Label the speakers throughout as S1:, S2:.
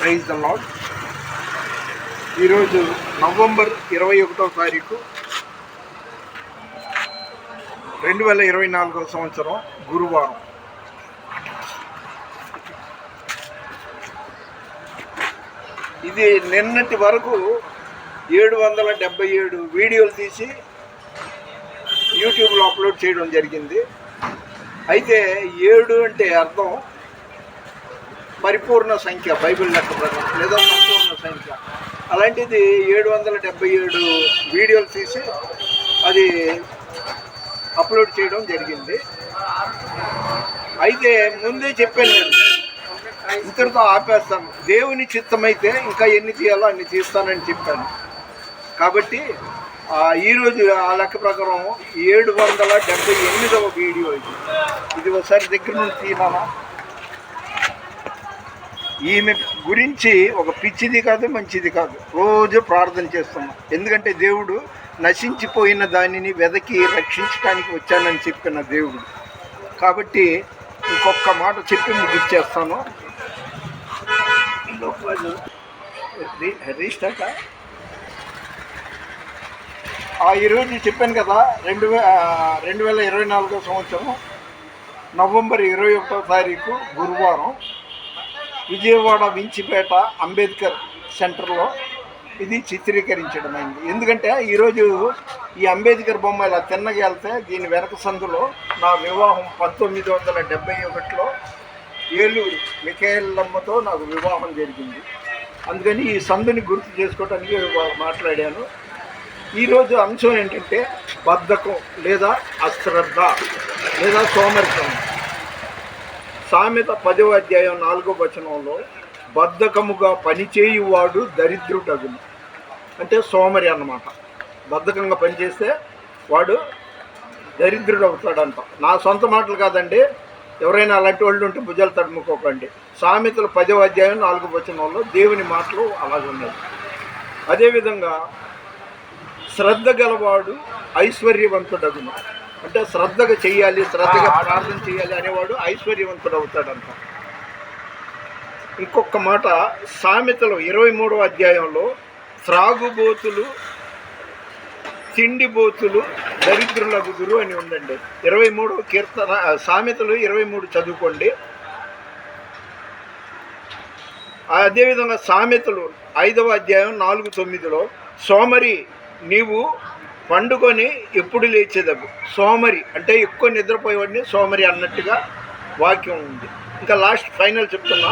S1: Praise the Lord. ఈరోజు November 21వ తారీఖు 2024 సంవత్సరం గురువారం. ఇది నిన్నటి వరకు 777 వీడియోలు తీసి యూట్యూబ్లో అప్లోడ్ చేయడం జరిగింది. అయితే 7 అంటే అర్థం పరిపూర్ణ సంఖ్య, బైబిల్ లెక్క ప్రకారం, లేదా సంపూర్ణ సంఖ్య. అలాంటిది 777 వీడియోలు తీసి అది అప్లోడ్ చేయడం జరిగింది. అయితే ముందే చెప్పాను, నేను ఇతరుతో ఆపేస్తాను, దేవుని చిత్తమైతే ఇంకా ఎన్ని తీయాలో అన్ని తీస్తానని చెప్పాను. కాబట్టి ఈరోజు ఆ లెక్క ప్రకారం 778వ వీడియో ఇది ఒకసారి దగ్గర నుండి తీయాలా. ఈమె గురించి ఒక పిచ్చిది కాదు, మంచిది కాదు, రోజు ప్రార్థన చేస్తున్నాం. ఎందుకంటే దేవుడు నశించిపోయిన దానిని వెదకి రక్షించడానికి వచ్చానని చెప్పిన దేవుడు. కాబట్టి ఇంకొక మాట చెప్పి ముగిచ్చేస్తాను. రీస్టార్ట్. ఈరోజు చెప్పాను కదా, 2024 సంవత్సరం నవంబర్ 21వ తారీఖు గురువారం, విజయవాడ వించిపేట అంబేద్కర్ సెంటర్లో ఇది చిత్రీకరించడం అయింది. ఎందుకంటే ఈరోజు ఈ అంబేద్కర్ బొమ్మ ఇలా తిన్నగా వెళ్తే దీని వెనక సందులో నా వివాహం 1971లో ఏలూరు మిఖేలమ్మతో నాకు వివాహం జరిగింది. అందుకని ఈ సందుని గుర్తు చేసుకోవడానికి మాట్లాడాను. ఈరోజు అంశం ఏంటంటే బద్ధకం లేదా అశ్రద్ధ లేదా సోమరితనం. సామెత 10వ అధ్యాయం 4వ వచనంలో బద్ధకముగా పనిచేయువాడు దరిద్రుడగును, అంటే సోమరి అన్నమాట. బద్ధకంగా పనిచేస్తే వాడు దరిద్రుడు అవుతాడంట. నా సొంత మాటలు కాదండి, ఎవరైనా అలాంటి వాళ్ళు ఉంటే భుజాలు తడుముకోకండి. సామెతలు 10వ అధ్యాయం 4వ వచనంలో దేవుని మాటలు అలాగే ఉన్నాయి. అదేవిధంగా శ్రద్ధ గలవాడు ఐశ్వర్యవంతుడగును, అంటే శ్రద్ధగా చెయ్యాలి, శ్రద్ధగా ప్రార్థన చేయాలి అనేవాడు ఐశ్వర్యవంతుడు అవుతాడంట. ఇంకొక మాట సామెతలు 23వ అధ్యాయంలో త్రాగుబోతులు తిండిబోతులు దరిద్రులగుదురు అని ఉందండి. 23వ కీర్తన, సామెతలు 23 చదువుకోండి. అదేవిధంగా సామెతలు 5వ అధ్యాయం 4-9లో సోమరి నీవు పండుకొని ఎప్పుడు లేచేదగు. సోమరి అంటే ఎక్కువ నిద్రపోయేవాడిని సోమరి అన్నట్టుగా వాక్యం ఉంది. ఇంకా లాస్ట్ ఫైనల్ చెప్తున్నా,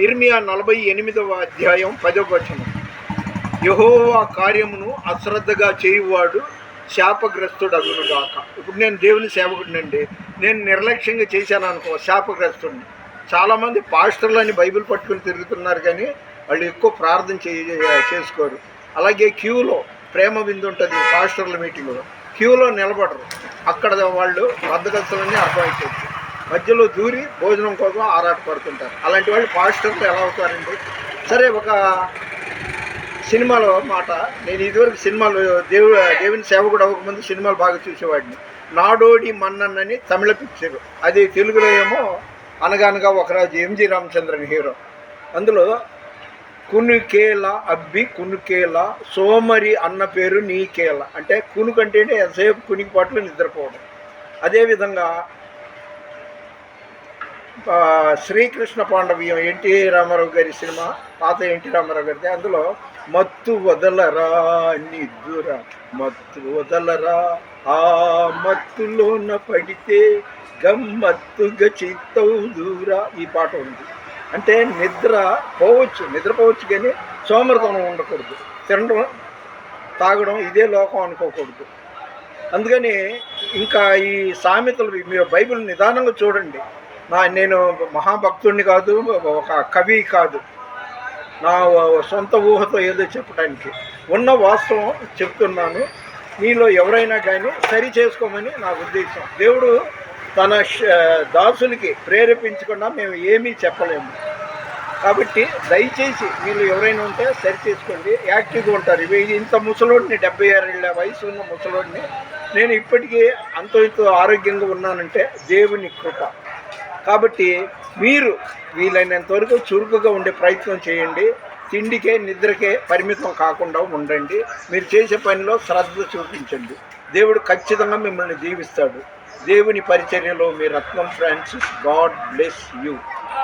S1: ఇర్మియా 48వ అధ్యాయం 10వ వచనం, యెహోవా కార్యమును అశ్రద్ధగా చేయువాడు శాపగ్రస్తుడగునుగాక. ఇప్పుడు నేను దేవుని సేవకుడినండి, నేను నిర్లక్ష్యంగా చేశాను అనుకో, శాపగ్రస్తుడిని. చాలామంది పాస్టర్లని బైబిల్ పట్టుకుని తిరుగుతున్నారు, కానీ వాళ్ళు ఎక్కువ ప్రార్థన చేసుకోరు. అలాగే క్యూలో ప్రేమ విందు ఉంటుంది, పాస్టర్ల మీటింగ్లో క్యూలో నిలబడరు. అక్కడ వాళ్ళు బద్ధకస్తులని అర్థమైపోతుంది, మధ్యలో దూరి భోజనం కోసం ఆరాట పడుతుంటారు. అలాంటి వాళ్ళు పాస్టర్లు ఎలా అవుతారండి? సరే, ఒక సినిమాలో మాట, నేను ఇదివరకు సినిమాలు దేవుని సేవకుడు అవ్వకముందు సినిమాలు బాగా చూసేవాడిని. నాడోడి మన్నన్నని తమిళ పిక్చర్, అది తెలుగులో ఏమో అనగానగా ఒకరాజు ఎంజి రామచంద్రన్ హీరో. అందులో కునుకేల అబ్బి కునుకేల సోమరి అన్న పేరు నీకేల, అంటే కునుకంటేనే ఎంతసేపు కునికి పాటలు నిద్రపోవడం. అదేవిధంగా శ్రీకృష్ణ పాండవ్యం ఎన్టీ రామారావు గారి సినిమా, పాత ఎన్టీ రామారావు గారిది. అందులో మత్తు వదలరా నిద్దురా, మత్తు వదలరా ఆ మత్తులోన పడితే గమ్మత్తుగా చిత్తవుదురా, ఈ పాట ఉంది. అంటే నిద్రపోవచ్చు కానీ సోమరితనం ఉండకూడదు, తినడం తాగడం ఇదే లోకం అనుకోకూడదు. అందుకని ఇంకా ఈ సామెతలు మీరు బైబిల్ నిదానంగా చూడండి. నేను మహాభక్తుడిని కాదు, ఒక కవి కాదు, నా సొంత ఊహతో ఏదో చెప్పడానికి ఉన్న వాస్తవం చెప్తున్నాను. మీలో ఎవరైనా కానీ సరి చేసుకోమని నా ఉద్దేశం. దేవుడు తన దాసులకి ప్రేరేపించకుండా మేము ఏమీ చెప్పలేము. కాబట్టి దయచేసి మీరు ఎవరైనా ఉంటే సరి చేసుకోండి, యాక్టివ్గా ఉంటారు. ఇంత ముసలోడిని, 76 ఏళ్ళ వయసు ఉన్న ముసలోడిని, నేను ఇప్పటికీ అంతో ఇంతో ఆరోగ్యంగా ఉన్నానంటే దేవుని కృప. కాబట్టి మీరు వీలైనంత వరకు చురుకుగా ఉండే ప్రయత్నం చేయండి. తిండికే నిద్రకే పరిమితం కాకుండా ఉండండి. మీరు చేసే పనిలో శ్రద్ధ చూపించండి. దేవుడు ఖచ్చితంగా మిమ్మల్ని దీవిస్తాడు. దేవుని పరిచర్యలో మీ రత్నం ఫ్రాన్సిస్. God bless you.